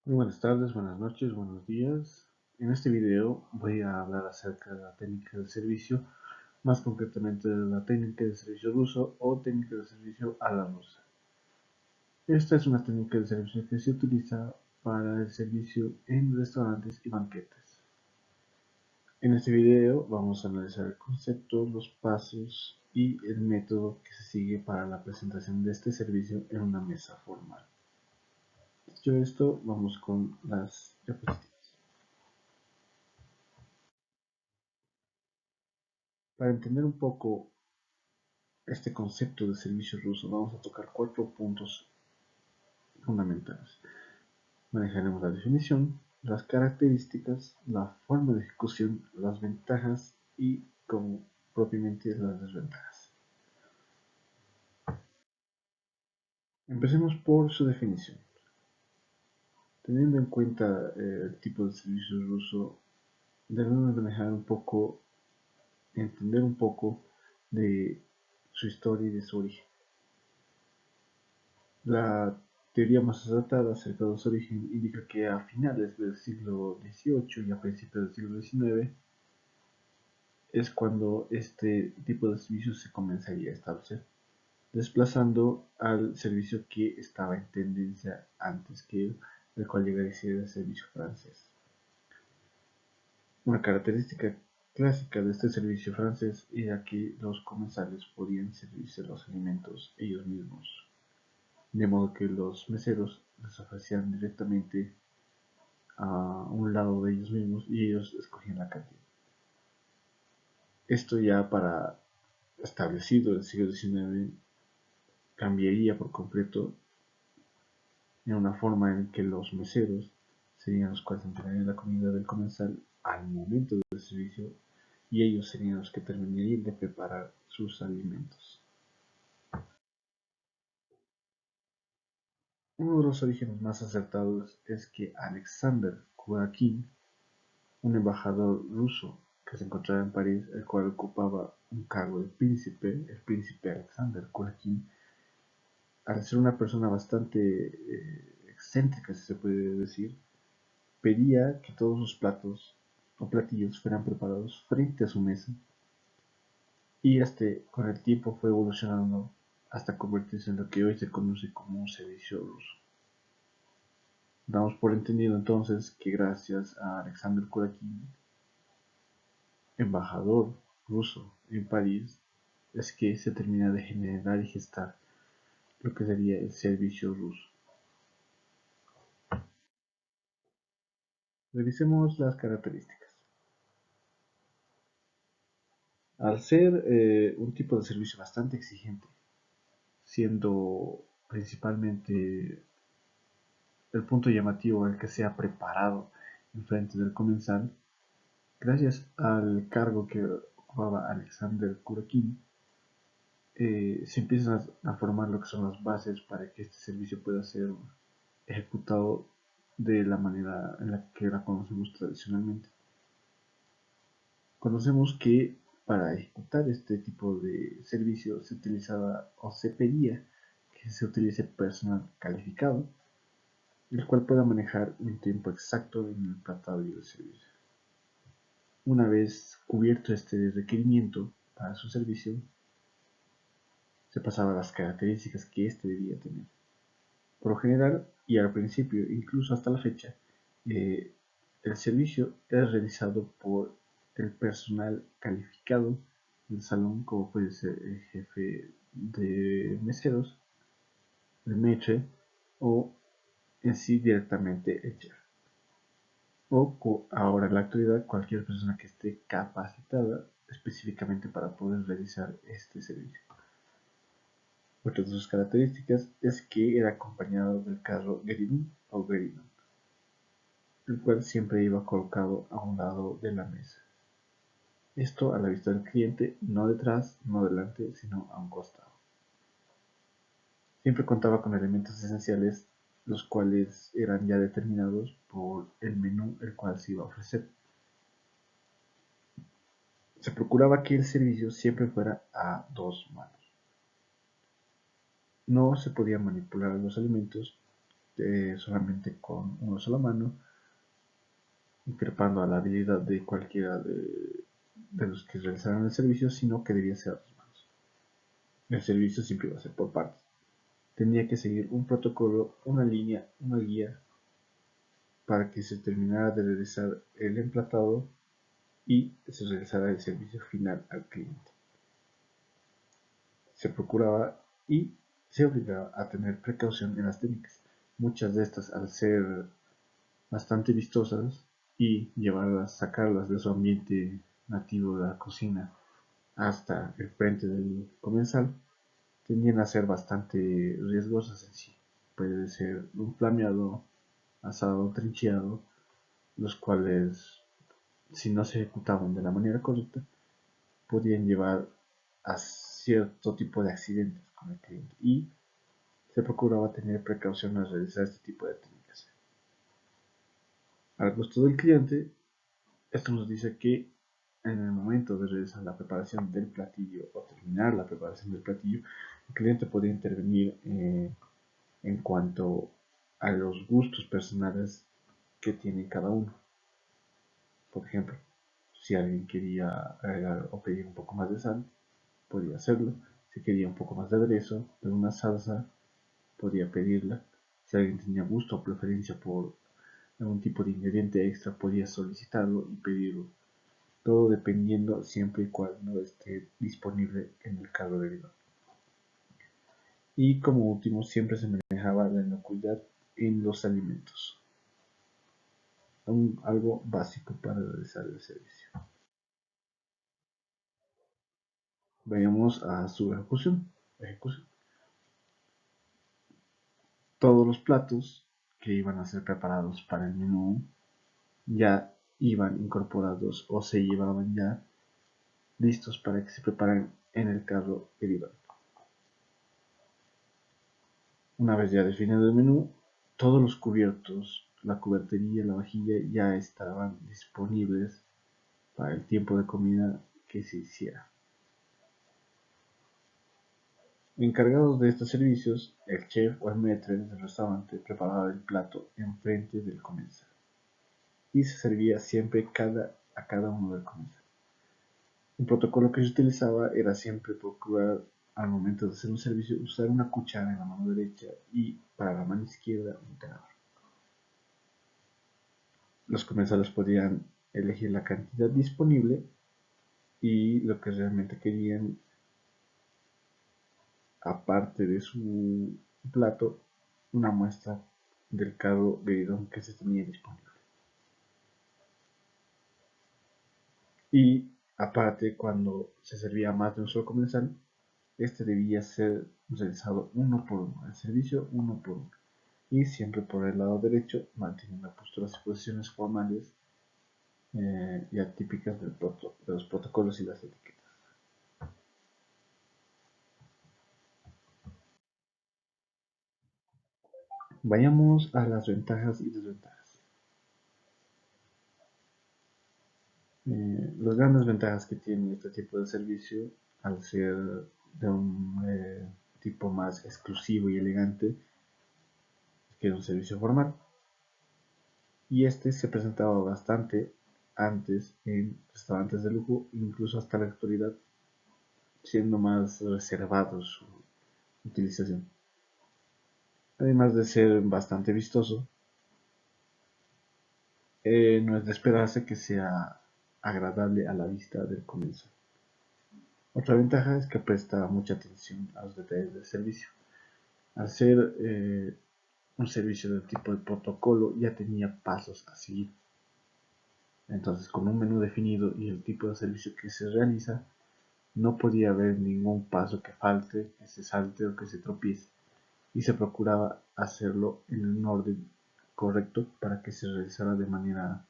Muy buenas tardes, buenas noches, buenos días. En este video voy a hablar acerca de la técnica de servicio, más concretamente de la técnica de servicio ruso o técnica de servicio a la rusa. Esta es una técnica de servicio que se utiliza para el servicio en restaurantes y banquetes. En este video vamos a analizar el concepto, los pasos y el método que se sigue para la presentación de este servicio en una mesa formal. Dicho esto, vamos con las diapositivas. Para entender un poco este concepto de servicio ruso, vamos a tocar 4 puntos fundamentales. Manejaremos la definición, las características, la forma de ejecución, las ventajas y, como propiamente, las desventajas. Empecemos por su definición. Teniendo en cuenta el tipo de servicio ruso, debemos manejar un poco, entender un poco de su historia y de su origen. La teoría más acertada acerca de su origen indica que a finales del siglo XVIII y a principios del siglo XIX es cuando este tipo de servicio se comenzaría a establecer, desplazando al servicio que estaba en tendencia antes que él, el cual llegaría a ser el servicio francés. Una característica clásica de este servicio francés era que los comensales podían servirse los alimentos ellos mismos, de modo que los meseros les ofrecían directamente a un lado de ellos mismos y ellos escogían la cantidad. Esto ya para establecido en el siglo XIX cambiaría por completo en una forma en que los meseros serían los cuales entregarían la comida del comensal al momento del servicio y ellos serían los que terminarían de preparar sus alimentos. Uno de los orígenes más acertados es que Alexander Kurakin, un embajador ruso que se encontraba en París, el cual ocupaba un cargo de príncipe, el príncipe Alexander Kurakin, al ser una persona bastante excéntrica, si se puede decir, pedía que todos sus platos o platillos fueran preparados frente a su mesa y este con el tiempo fue evolucionando hasta convertirse en lo que hoy se conoce como un servicio ruso. Damos por entendido entonces que gracias a Alexander Kurakin, embajador ruso en París, es que se termina de generar y gestar lo que sería el servicio ruso. Revisemos las características. Al ser un tipo de servicio bastante exigente, siendo principalmente el punto llamativo el que sea preparado en frente del comensal, gracias al cargo que ocupaba Alexander Kurakin, se empiezan a formar lo que son las bases para que este servicio pueda ser ejecutado de la manera en la que la conocemos tradicionalmente. Conocemos que para ejecutar este tipo de servicio se utilizaba o se pedía que se utilice personal calificado, el cual pueda manejar un tiempo exacto en el tratado y el servicio. Una vez cubierto este requerimiento para su servicio, se pasaba a las características que éste debía tener. Por lo general, y al principio, incluso hasta la fecha, eh, el servicio es realizado por el personal calificado del salón, como puede ser el jefe de meseros, el maître o en sí directamente el chef. O ahora en la actualidad cualquier persona que esté capacitada específicamente para poder realizar este servicio. Otra de sus características es que era acompañado del carro Geridun o Geridun, el cual siempre iba colocado a un lado de la mesa. Esto a la vista del cliente, no detrás, no delante, sino a un costado. Siempre contaba con elementos esenciales, los cuales eran ya determinados por el menú el cual se iba a ofrecer. Se procuraba que el servicio siempre fuera a dos manos. No se podían manipular los alimentos solamente con una sola mano, increpando a la habilidad de cualquiera de los que realizaran el servicio, sino que debía ser a dos manos. El servicio siempre iba a ser por partes. Tenía que seguir un protocolo, una línea, una guía para que se terminara de realizar el emplatado y se realizara el servicio final al cliente. Se procuraba y se obligaba a tener precaución en las técnicas. Muchas de estas, al ser bastante vistosas y llevarlas, sacarlas de su ambiente nativo de la cocina hasta el frente del comensal, tendían a ser bastante riesgosas en sí. Puede ser un flameado, asado, trincheado, los cuales, si no se ejecutaban de la manera correcta, podían llevar a cierto tipo de accidentes con el cliente y se procuraba tener precaución al realizar este tipo de técnicas. Al gusto del cliente, esto nos dice que en el momento de realizar la preparación del platillo o terminar la preparación del platillo, el cliente podía intervenir en cuanto a los gustos personales que tiene cada uno. Por ejemplo, si alguien quería agregar o pedir un poco más de sal, podía hacerlo. Si quería un poco más de aderezo, de una salsa, podía pedirla. Si alguien tenía gusto o preferencia por algún tipo de ingrediente extra, podía solicitarlo y pedirlo. Todo dependiendo siempre y cuando esté disponible en el cargo de vida. Y como último, siempre se manejaba la inocuidad en los alimentos. Algo básico para realizar el servicio. Vayamos a su ejecución. Todos los platos que iban a ser preparados para el menú ya iban incorporados o se llevaban ya listos para que se preparen en el carro derivado. Una vez ya definido el menú, todos los cubiertos, la cubertería, la vajilla ya estaban disponibles para el tiempo de comida que se hiciera. Encargados de estos servicios, el chef o el maître del restaurante preparaba el plato enfrente del comensal y se servía siempre a cada uno del comensal. Un protocolo que se utilizaba era siempre procurar al momento de hacer un servicio usar una cuchara en la mano derecha y para la mano izquierda un tenedor. Los comensales podían elegir la cantidad disponible y lo que realmente querían, aparte de su plato, una muestra del caldo bebidón que se tenía disponible. Y aparte, cuando se servía más de un solo comensal, este debía ser realizado uno por uno, el servicio uno por uno, y siempre por el lado derecho, manteniendo posturas y posiciones formales ya típicas de los protocolos y las etiquetas. Vayamos a las ventajas y desventajas. Las grandes ventajas que tiene este tipo de servicio, al ser de un tipo más exclusivo y elegante, es que es un servicio formal. Y este se presentaba bastante antes en restaurantes de lujo, incluso hasta la actualidad, siendo más reservado su utilización. Además de ser bastante vistoso, no es de esperarse que sea agradable a la vista del comensal. Otra ventaja es que presta mucha atención a los detalles del servicio. Al ser un servicio del tipo de protocolo, ya tenía pasos a seguir. Entonces, con un menú definido y el tipo de servicio que se realiza, no podía haber ningún paso que falte, que se salte o que se tropiece. Y se procuraba hacerlo en un orden correcto para que se realizara de manera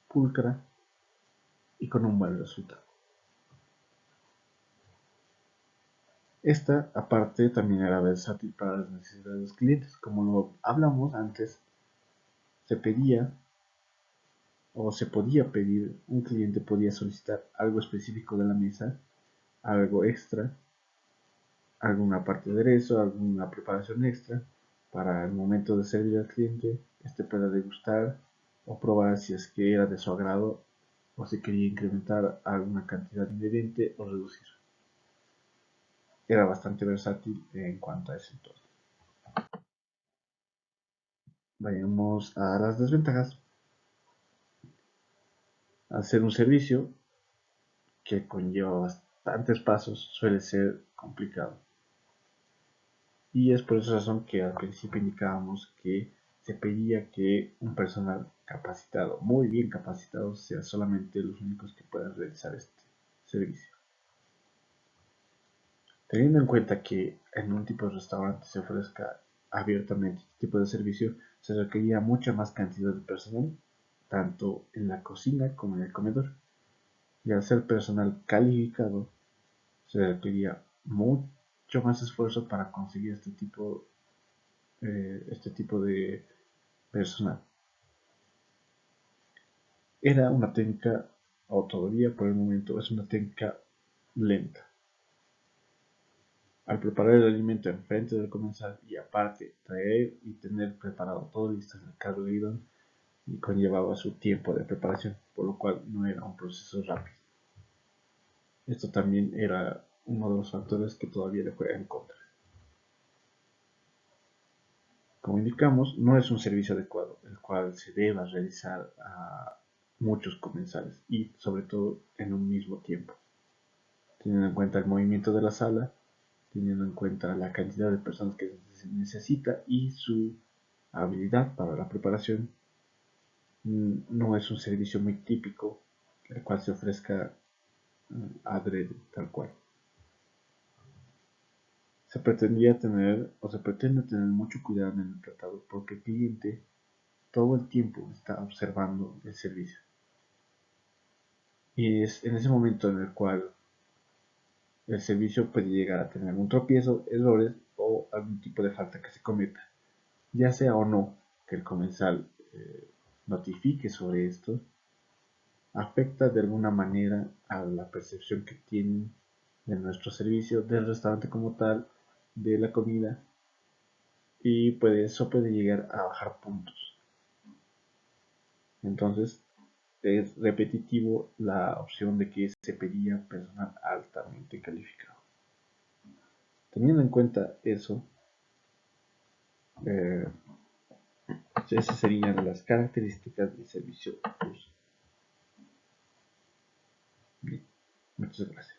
pulcra y con un buen resultado. Esta, aparte, también era versátil para las necesidades de los clientes. Como lo hablamos antes, se pedía o se podía pedir, un cliente podía solicitar algo específico de la mesa, algo extra, alguna parte de aderezo, alguna preparación extra, para el momento de servir al cliente, este pueda degustar o probar si es que era de su agrado o si quería incrementar alguna cantidad de ingrediente o reducir. Era bastante versátil en cuanto a ese entorno. Vayamos a las desventajas. Al ser un servicio que conlleva bastantes pasos, suele ser complicado. Y es por esa razón que al principio indicábamos que se pedía que un personal capacitado, muy bien capacitado, sea solamente los únicos que puedan realizar este servicio. Teniendo en cuenta que en un tipo de restaurante se ofrezca abiertamente este tipo de servicio, se requería mucha más cantidad de personal, tanto en la cocina como en el comedor. Y al ser personal calificado, se requería mucho más esfuerzo para conseguir este tipo de personal. Era una técnica, o todavía por el momento es una técnica lenta. Al preparar el alimento enfrente del comensal y aparte traer y tener preparado todo listo en el carro de bidón, y conllevaba su tiempo de preparación, por lo cual no era un proceso rápido. Esto también era uno de los factores que todavía le juega en contra. Como indicamos, no es un servicio adecuado, el cual se deba realizar a muchos comensales y sobre todo en un mismo tiempo, teniendo en cuenta el movimiento de la sala, teniendo en cuenta la cantidad de personas que se necesita y su habilidad para la preparación. No es un servicio muy típico el cual se ofrezca adrede, tal cual. Se pretendía tener o se pretende tener mucho cuidado en el tratado porque el cliente todo el tiempo está observando el servicio. Y es en ese momento en el cual el servicio puede llegar a tener un tropiezo, errores o algún tipo de falta que se cometa, ya sea o no que el comensal notifique sobre esto, afecta de alguna manera a la percepción que tienen de nuestro servicio, del restaurante como tal, de la comida, y eso puede llegar a bajar puntos. Entonces es repetitivo la opción de que se pedía personal altamente calificado. Teniendo en cuenta eso, eh, esas serían las características del servicio Plus. Bien, muchas gracias.